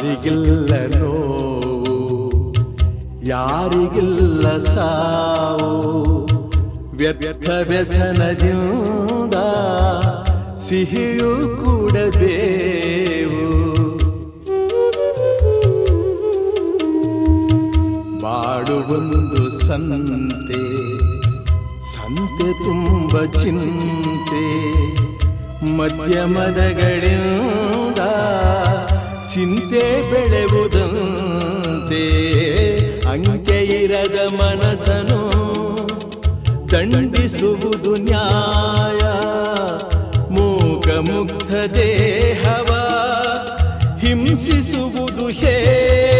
ಯಾರಿಗಿಲ್ಲ ನೋವು, ಯಾರಿಗಿಲ್ಲ ಸಾವು, ವ್ಯರ್ಥ ವ್ಯಸನದಿಂದ ಸಿಹಿಯೂ ಕೂಡಬೇವು. ಬಾಳುವೊಂದು ಸಂತೆ, ಸಂತೆ ತುಂಬ ಚಿಂತೆ, ಮಧ್ಯಮದಗಳಿಂದ ಚಿಂತೆ ಬೆಳೆಯುವುದಂತೆ. ಅಂಕೆ ಇರದ ಮನಸ್ಸನು ದಂಡಿಸುವುದು ನ್ಯಾಯ, ಮೂಕ ಮುಗ್ಧ ದೇಹವ ಹಿಂಸಿಸುವುದು ಹೇಯ.